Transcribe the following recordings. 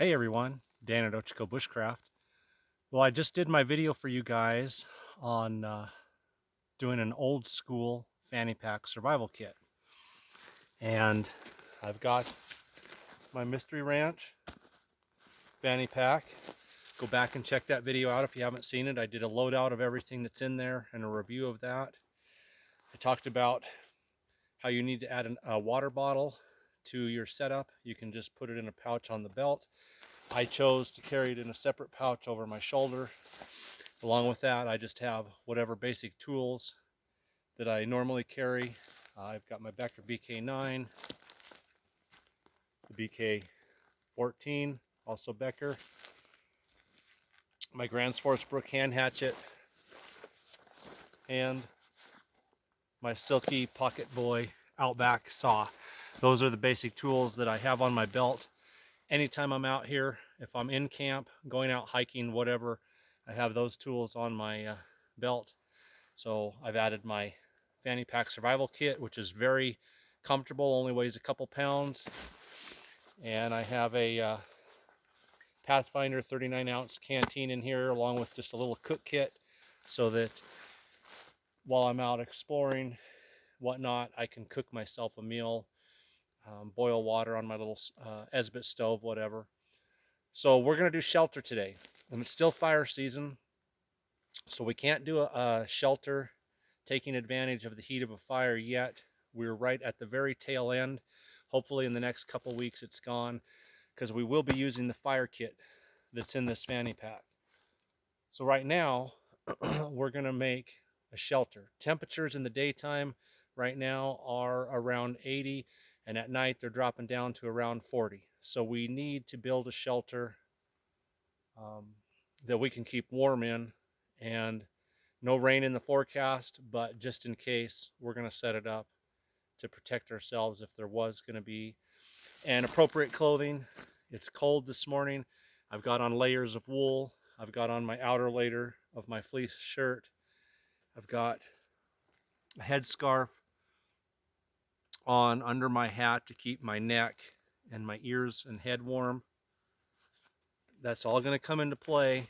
Hey everyone, Dan at Ochiko Bushcraft. Well, I just did my video for you guys on doing an old school fanny pack survival kit. And I've got my Mystery Ranch fanny pack. Go back and check that video out if you haven't seen it. I did a loadout of everything that's in there and a review of that. I talked about how you need to add a water bottle to your setup. You can just put it in a pouch on the belt. I chose to carry it in a separate pouch over my shoulder. Along with that, I just have whatever basic tools that I normally carry. I've got my Becker BK9, the BK14, also Becker, my Grand Sportsbrook hand hatchet, and my Silky Pocket Boy Outback saw. Those are the basic tools that I have on my belt. Anytime I'm out here, if I'm in camp, going out hiking, whatever, I have those tools on my belt. So I've added my fanny pack survival kit, which is very comfortable, only weighs a couple pounds. And I have a Pathfinder 39-ounce canteen in here, along with just a little cook kit, so that while I'm out exploring, whatnot, I can cook myself a meal, boil water on my little Esbit stove, whatever. So we're going to do shelter today. And it's still fire season, so we can't do a shelter taking advantage of the heat of a fire yet. We're right at the very tail end. Hopefully in the next couple weeks it's gone, because we will be using the fire kit that's in this fanny pack. So right now we're going to make a shelter. Temperatures in the daytime right now are around 80, and at night they're dropping down to around 40. So we need to build a shelter that we can keep warm in, and no rain in the forecast, but just in case, we're going to set it up to protect ourselves if there was going to be. And appropriate clothing. It's cold this morning. I've got on layers of wool. I've got on my outer layer of my fleece shirt. I've got a headscarf on under my hat to keep my neck and my ears and head warm. That's all going to come into play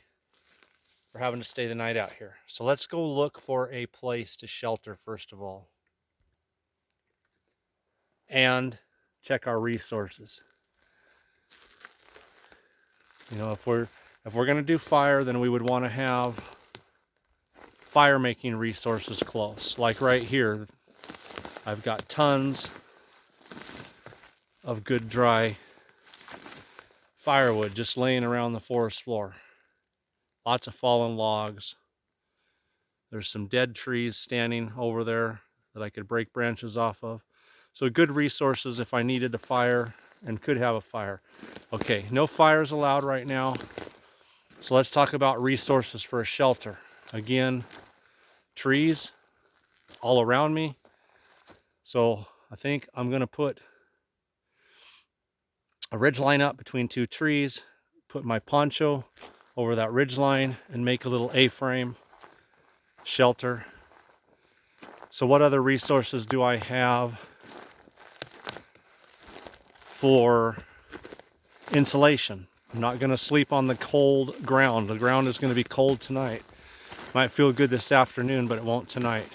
for having to stay the night out here. So let's go look for a place to shelter first of all, and check our resources. You know, if we're going to do fire, then we would want to have fire making resources close. Like right here, I've got tons of good dry firewood just laying around the forest floor. Lots of fallen logs. There's some dead trees standing over there that I could break branches off of. So good resources if I needed a fire and could have a fire. Okay, no fires allowed right now. So let's talk about resources for a shelter. Again, trees all around me. So I think I'm going to put a ridge line up between two trees, put my poncho over that ridge line, and make a little A-frame shelter. So what other resources do I have for insulation? I'm not going to sleep on the cold ground. The ground is going to be cold tonight. Might feel good this afternoon, but it won't tonight.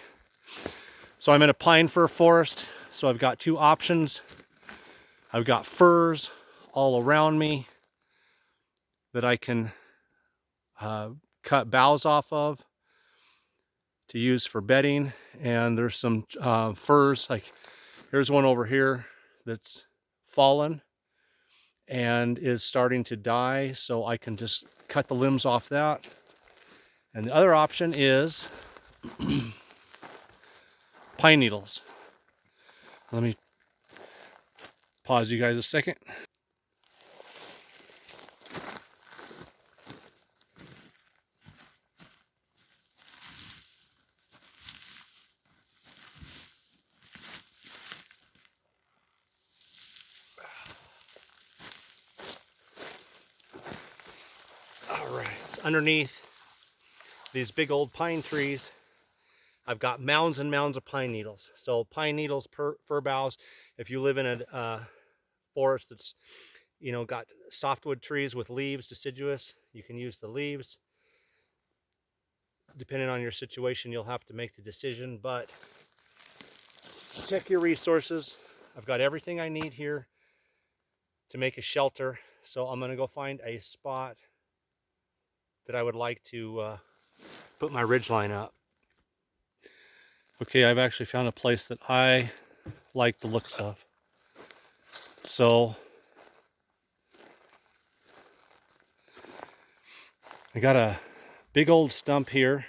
So I'm in a pine fir forest, so I've got two options. I've got firs all around me that I can cut boughs off of to use for bedding. And there's some firs, like here's one over here that's fallen and is starting to die, so I can just cut the limbs off that. And the other option is pine needles. Let me pause you guys a second. All right, so underneath these big old pine trees, I've got mounds and mounds of pine needles. So pine needles, fir boughs. If you live in a forest that's you know, got softwood trees with leaves, deciduous, you can use the leaves. Depending on your situation, you'll have to make the decision, but check your resources. I've got everything I need here to make a shelter, so I'm gonna go find a spot that I would like to put my ridgeline up. Okay, I've actually found a place that I like the looks of. So I got a big old stump here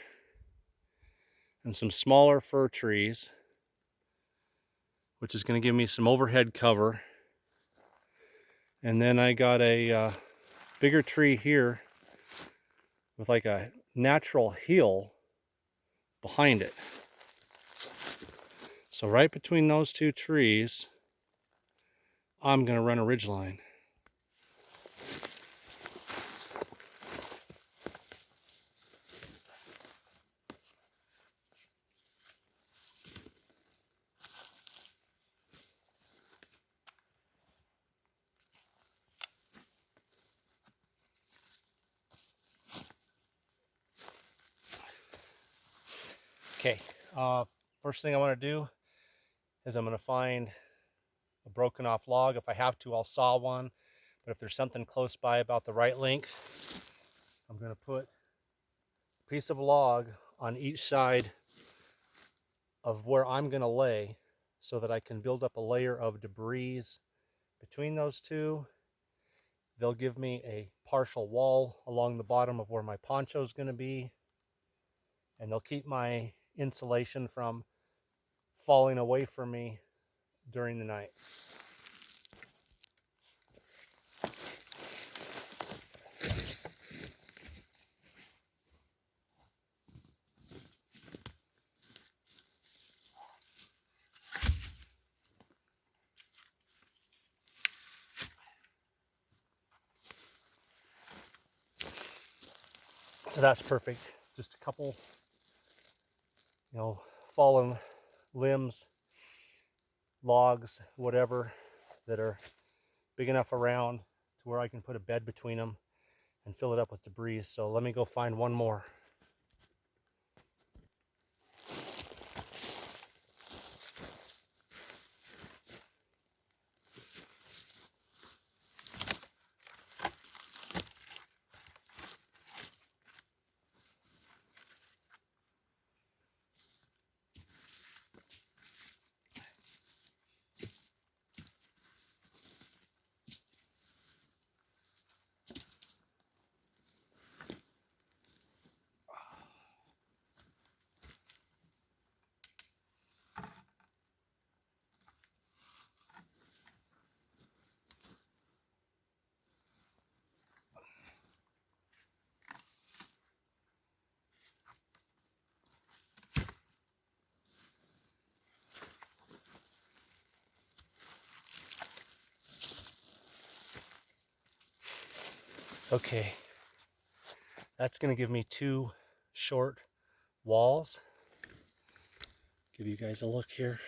and some smaller fir trees, which is going to give me some overhead cover. And then I got a bigger tree here with like a natural hill behind it. So right between those two trees, I'm going to run a ridgeline. Okay, first thing I want to do is I'm going to find a broken off log. If I have to, I'll saw one. But if there's something close by about the right length, I'm going to put a piece of log on each side of where I'm going to lay so that I can build up a layer of debris between those two. They'll give me a partial wall along the bottom of where my poncho is going to be, and they'll keep my insulation from falling away from me during the night. So that's perfect. Just a couple, you know, fallen limbs, logs, whatever, that are big enough around to where I can put a bed between them and fill it up with debris. So let me go find one more. Okay, that's going to give me two short walls. Give you guys a look here.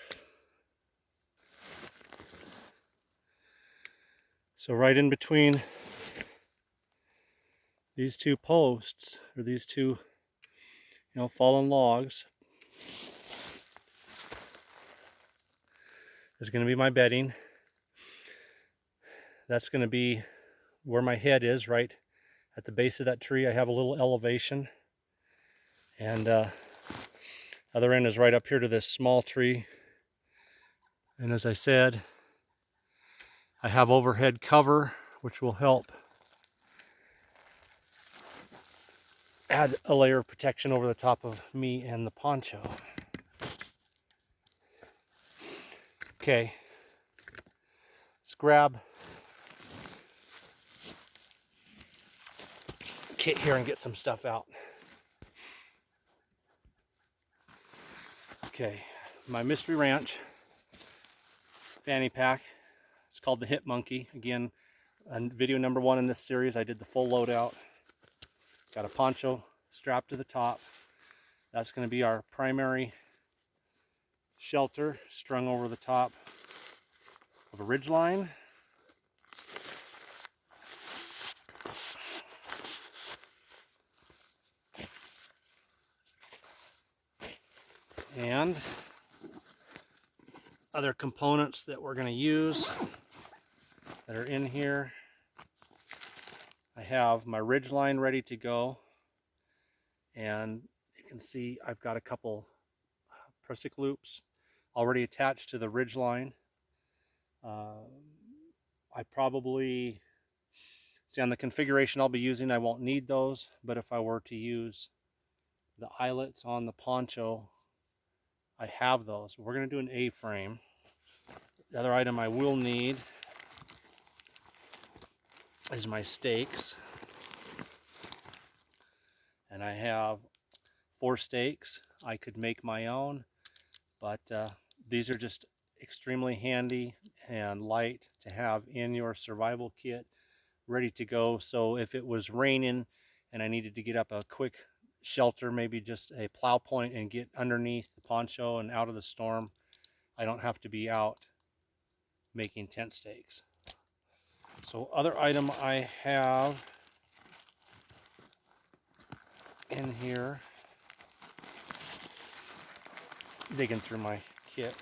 So right in between these two posts, or these two, you know, fallen logs, is going to be my bedding. That's going to be where my head is, right at the base of that tree. I have a little elevation, and other end is right up here to this small tree. And as I said, I have overhead cover, which will help add a layer of protection over the top of me and the poncho. Okay, let's grab kit here and get some stuff out. Okay, my Mystery Ranch fanny pack. It's called the Hip Monkey. Again, on video number 1 in this series, I did the full loadout. Got a poncho strapped to the top. That's going to be our primary shelter, strung over the top of a ridgeline. And other components that we're going to use that are in here. I have my ridge line ready to go, and you can see I've got a couple prusik loops already attached to the ridge line. I probably, see on the configuration I'll be using, I won't need those, but if I were to use the eyelets on the poncho, I have those. We're going to do an A-frame. The other item I will need is my stakes. And I have 4 stakes. I could make my own, but these are just extremely handy and light to have in your survival kit, ready to go. So if it was raining and I needed to get up a quick shelter, maybe just a plow point and get underneath the poncho and out of the storm, I don't have to be out making tent stakes. So other item I have in here, digging through my kit,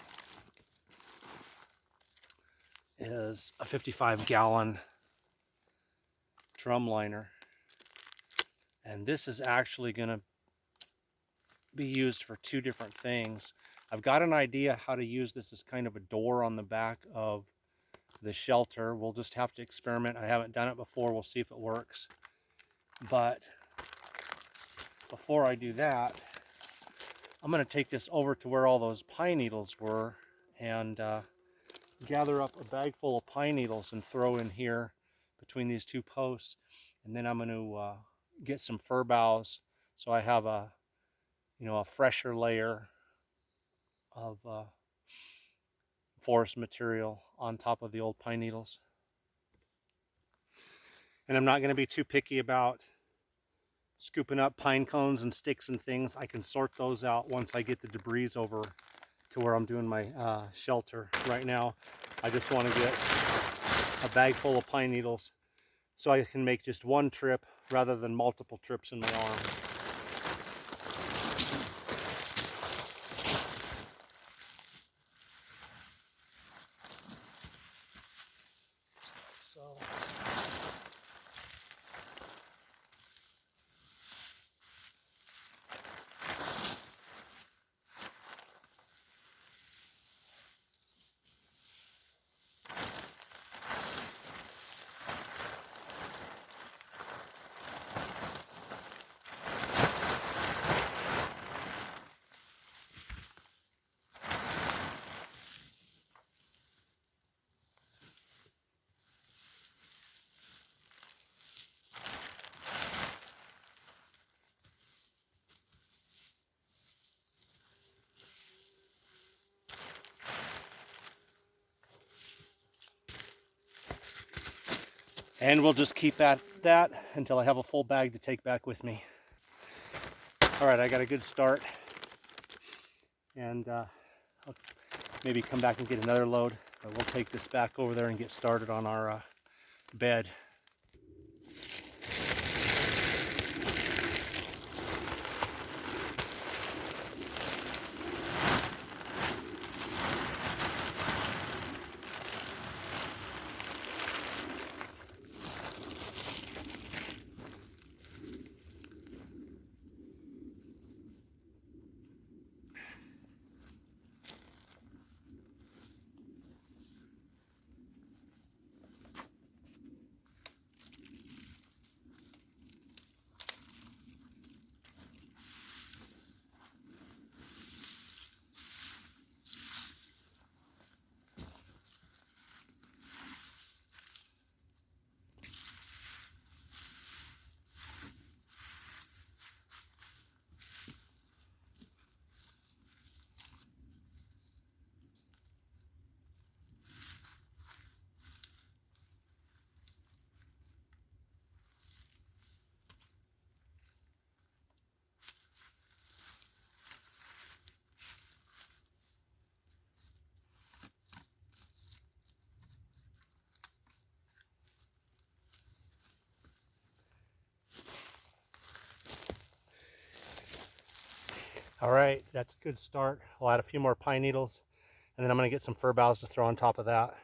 is a 55-gallon drum liner. And this is actually going to be used for 2 different things. I've got an idea how to use this as kind of a door on the back of the shelter. We'll just have to experiment. I haven't done it before. We'll see if it works. But before I do that, I'm going to take this over to where all those pine needles were and gather up a bag full of pine needles and throw in here between these 2 posts. And then I'm going to get some fir boughs so I have a fresher layer of forest material on top of the old pine needles. And I'm not going to be too picky about scooping up pine cones and sticks and things. I can sort those out once I get the debris over to where I'm doing my shelter. Right now, I just want to get a bag full of pine needles so I can make just 1 trip rather than multiple trips in my arm. And we'll just keep at that until I have a full bag to take back with me. All right, I got a good start. And I'll maybe come back and get another load. But we'll take this back over there and get started on our bed. All right, that's a good start. I'll add a few more pine needles, and then I'm going to get some fir boughs to throw on top of that.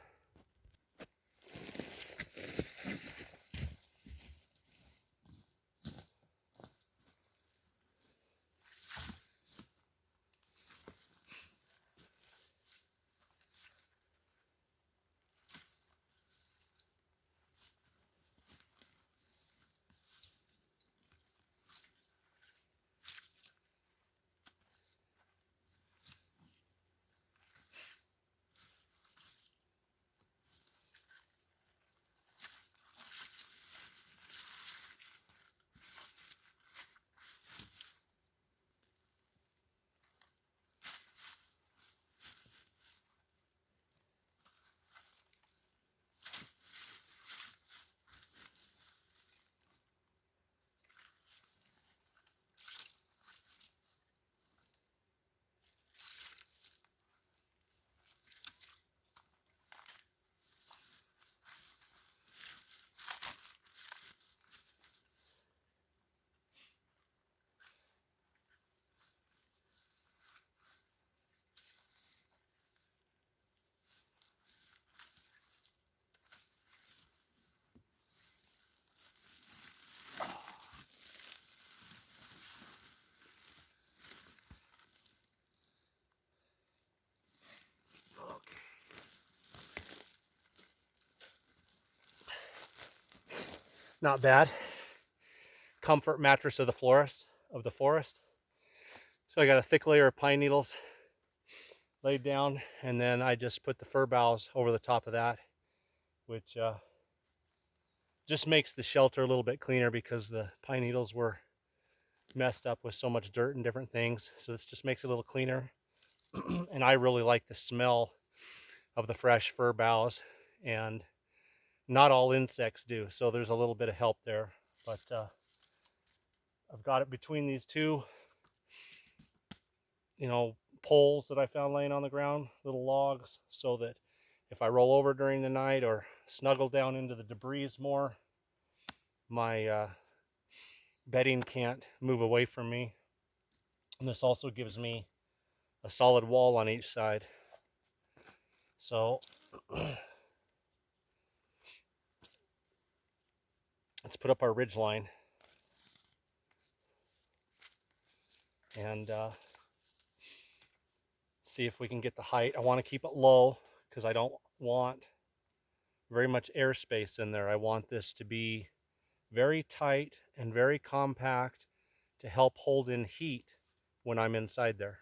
Not bad. Comfort mattress of the forest. So I got a thick layer of pine needles laid down, and then I just put the fir boughs over the top of that, which just makes the shelter a little bit cleaner because the pine needles were messed up with so much dirt and different things. So this just makes it a little cleaner. And I really like the smell of the fresh fir boughs, and not all insects do, so there's a little bit of help there. But I've got it between these two, poles that I found laying on the ground, little logs, so that if I roll over during the night or snuggle down into the debris more, my bedding can't move away from me. And this also gives me a solid wall on each side. So let's put up our ridge line and see if we can get the height. I want to keep it low because I don't want very much airspace in there. I want this to be very tight and very compact to help hold in heat when I'm inside there.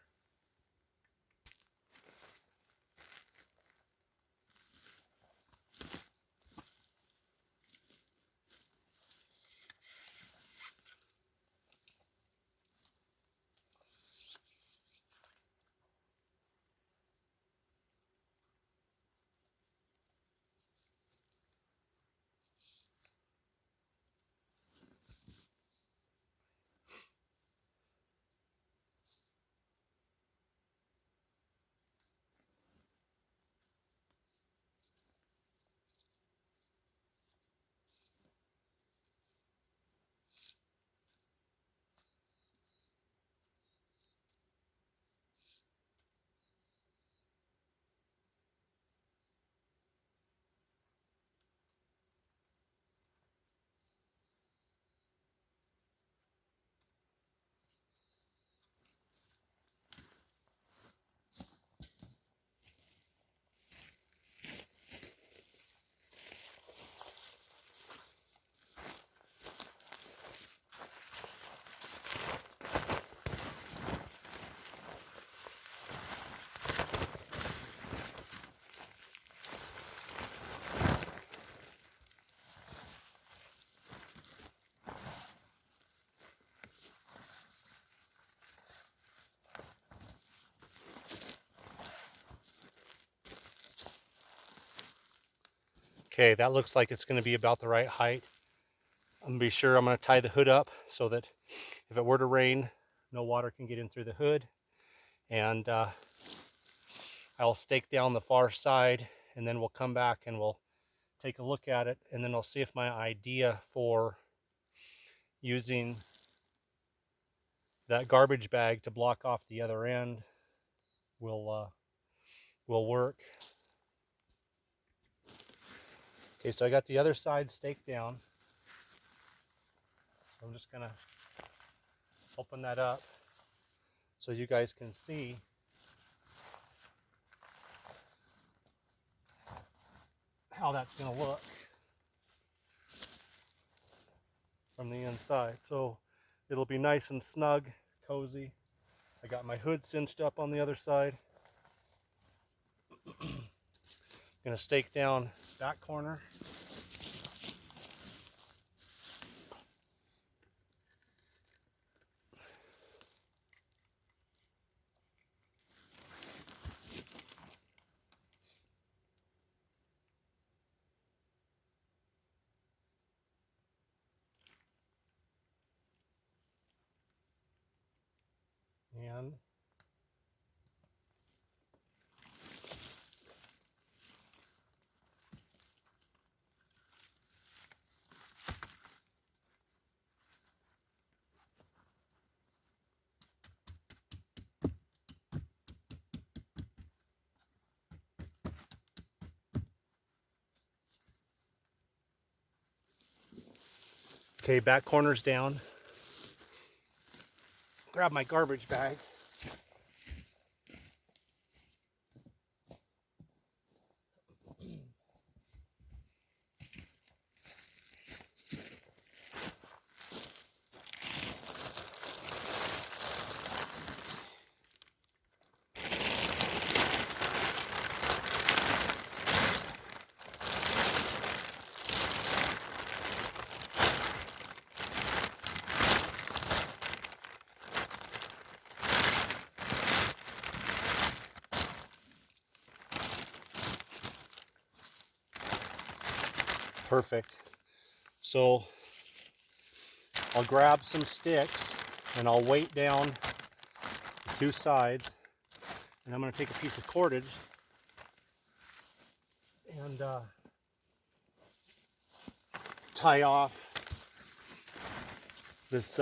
Okay, that looks like it's going to be about the right height. I'm going to be sure I'm going to tie the hood up so that if it were to rain, no water can get in through the hood. And I'll stake down the far side, and then we'll come back and we'll take a look at it, and then I'll see if my idea for using that garbage bag to block off the other end will work. Okay, so I got the other side staked down. So I'm just gonna open that up so you guys can see how that's gonna look from the inside. So it'll be nice and snug, cozy. I got my hood cinched up on the other side. Gonna stake down that corner. And okay, back corner's down. Grab my garbage bag. Perfect. So I'll grab some sticks and I'll weight down the two sides, and I'm going to take a piece of cordage and tie off this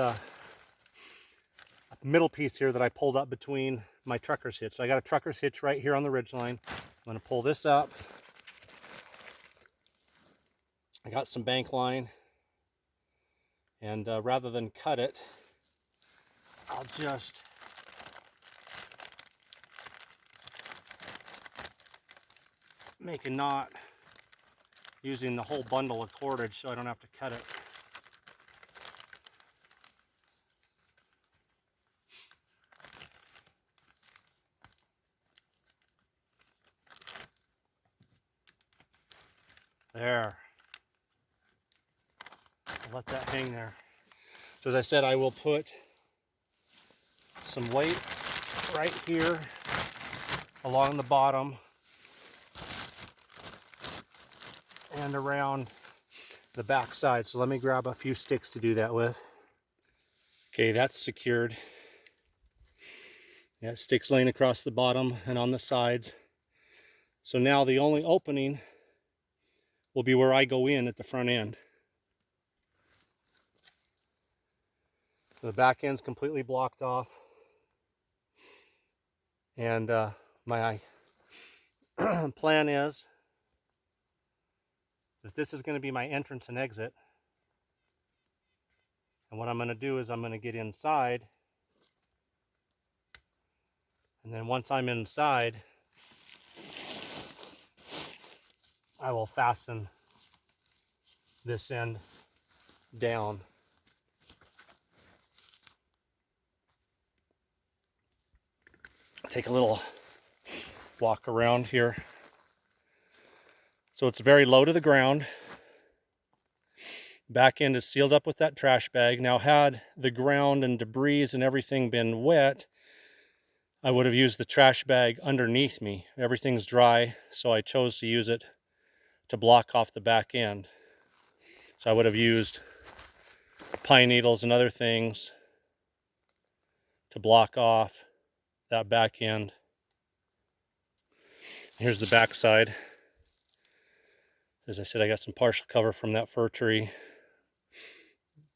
middle piece here that I pulled up between my trucker's hitch. So I got a trucker's hitch right here on the ridge line. I'm going to pull this up. I got some bank line, and rather than cut it, I'll just make a knot using the whole bundle of cordage so I don't have to cut it. There. I'll let that hang there. So as I said, I will put some weight right here along the bottom and around the back side. So let me grab a few sticks to do that with. Okay, that's secured. Yeah, sticks laying across the bottom and on the sides. So now the only opening will be where I go in at the front end. The back end's completely blocked off. And my plan is that this is going to be my entrance and exit. And what I'm going to do is I'm going to get inside. And then once I'm inside, I will fasten this end down. Take a little walk around here. So it's very low to the ground. Back end is sealed up with that trash bag. Now, had the ground and debris and everything been wet, I would have used the trash bag underneath me. Everything's dry, so I chose to use it to block off the back end. So I would have used pine needles and other things to block off that back end. Here's the back side. As I said, I got some partial cover from that fir tree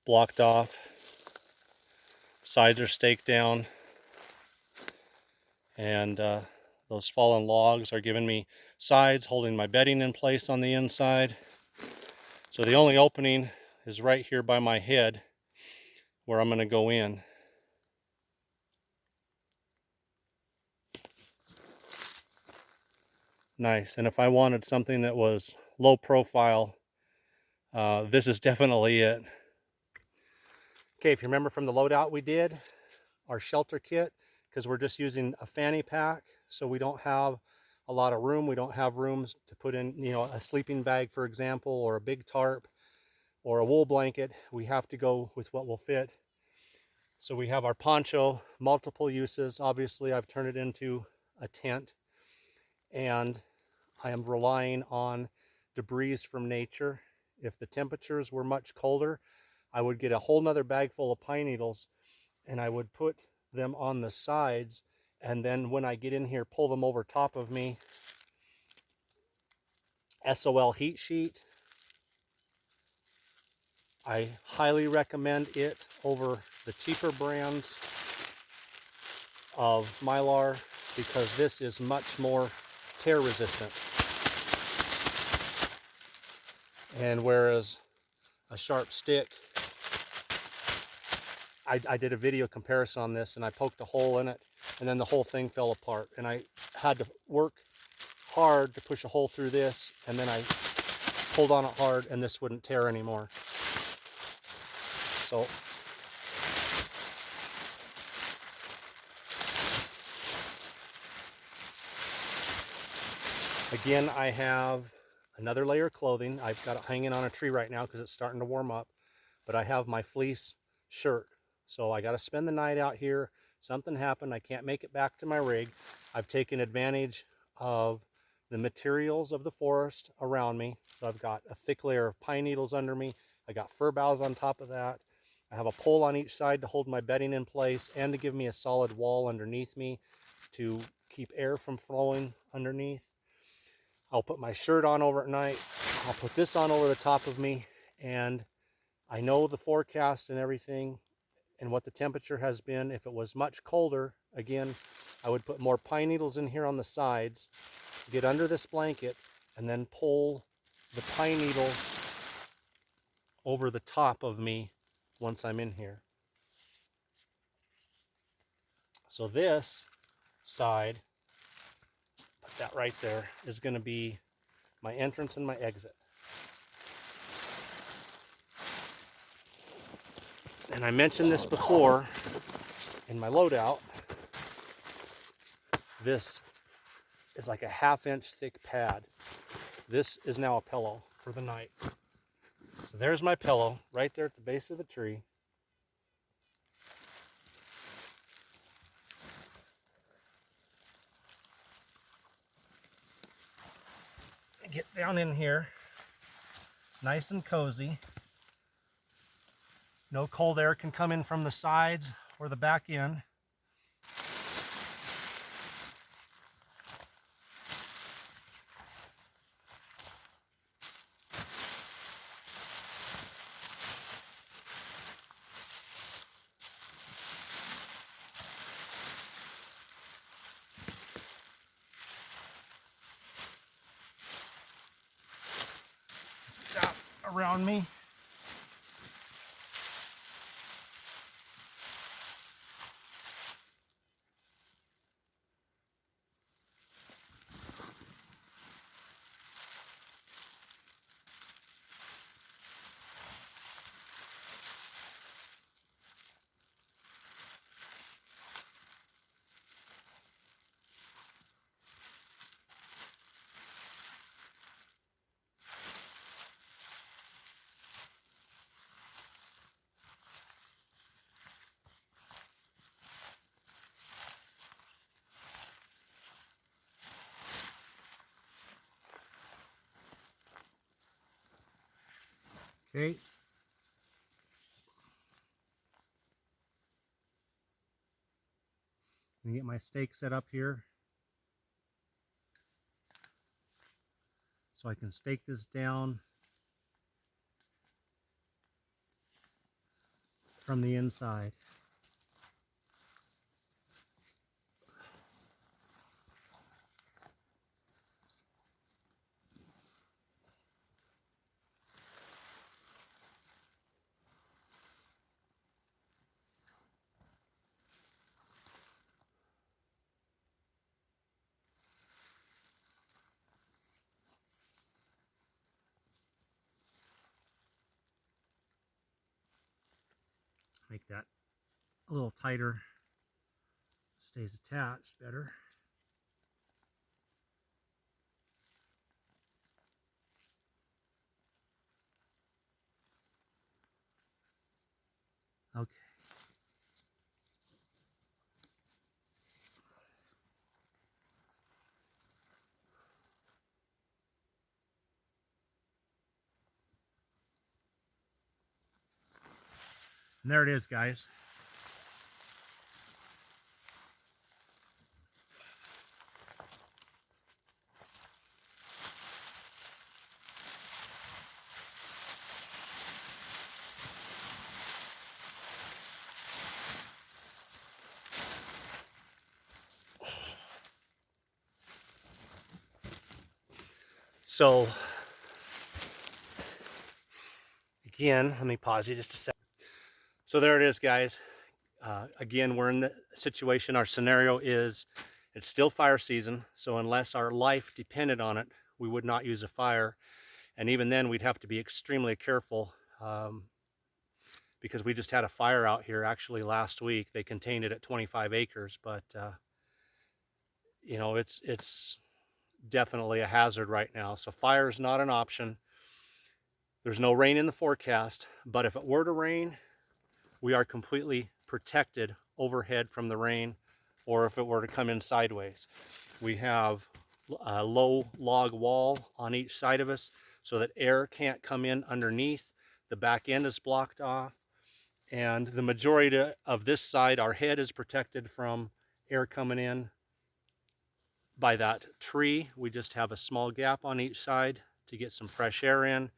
blocked off. Sides are staked down, and those fallen logs are giving me sides, holding my bedding in place on the inside. So the only opening is right here by my head where I'm going to go in. Nice. And if I wanted something that was low profile, this is definitely it. Okay, if you remember from the loadout we did, our shelter kit, because we're just using a fanny pack, so we don't have a lot of room. We don't have rooms to put in, you know, a sleeping bag, for example, or a big tarp or a wool blanket. We have to go with what will fit. So we have our poncho, multiple uses. Obviously, I've turned it into a tent, and I am relying on debris from nature. If the temperatures were much colder, I would get a whole nother bag full of pine needles and I would put them on the sides, and then when I get in here, pull them over top of me. SOL heat sheet. I highly recommend it over the cheaper brands of Mylar because this is much more tear resistant. And whereas a sharp stick, I did a video comparison on this and I poked a hole in it and then the whole thing fell apart. And I had to work hard to push a hole through this, and then I pulled on it hard and this wouldn't tear anymore. So again, I have another layer of clothing. I've got it hanging on a tree right now because it's starting to warm up, but I have my fleece shirt. So I got to spend the night out here. Something happened. I can't make it back to my rig. I've taken advantage of the materials of the forest around me. So I've got a thick layer of pine needles under me. I got fir boughs on top of that. I have a pole on each side to hold my bedding in place and to give me a solid wall underneath me to keep air from flowing underneath. I'll put my shirt on over at night. I'll put this on over the top of me, and I know the forecast and everything and what the temperature has been. If it was much colder, again, I would put more pine needles in here on the sides, get under this blanket, and then pull the pine needles over the top of me once I'm in here. So this side, put that right there, is going to be my entrance and my exit. And I mentioned this before in my loadout. This is like a 1/2 inch thick pad. This is now a pillow for the night. So there's my pillow right there at the base of the tree. Get down in here, nice and cozy. No cold air can come in from the sides or the back end. Out around me. Okay. I'm gonna get my stake set up here so I can stake this down from the inside. make that a little tighter, stays attached better. Okay. And there it is, guys. So, again, let me pause you just a second. So there it is, guys. Again, we're in the situation, our scenario is, it's still fire season, so unless our life depended on it, we would not use a fire. And even then, we'd have to be extremely careful because we just had a fire out here actually last week. They contained it at 25 acres, but you know, it's definitely a hazard right now. So fire is not an option. There's no rain in the forecast, but if it were to rain, we are completely protected overhead from the rain, or if it were to come in sideways. We have a low log wall on each side of us so that air can't come in underneath. The back end is blocked off, and the majority of this side, our head, is protected from air coming in by that tree. We just have a small gap on each side to get some fresh air in,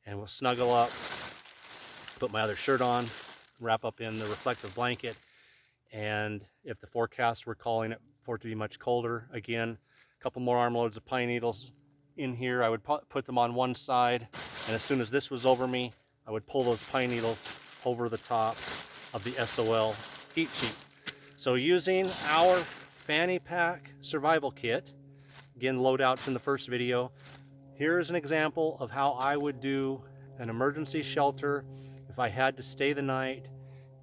and we'll snuggle up, put my other shirt on, wrap up in the reflective blanket. And if the forecast were calling it for it to be much colder, again, a couple more armloads of pine needles in here. I would put them on one side, and as soon as this was over me, I would pull those pine needles over the top of the SOL heat sheet. So using our Fanny Pack survival kit, again, loadouts in the first video, here's an example of how I would do an emergency shelter if I had to stay the night,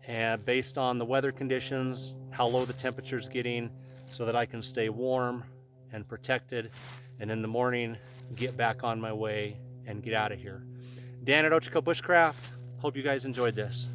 and based on the weather conditions, how low the temperature is getting, so that I can stay warm and protected, and in the morning get back on my way and get out of here. Dan at Ochiko Bushcraft. Hope you guys enjoyed this.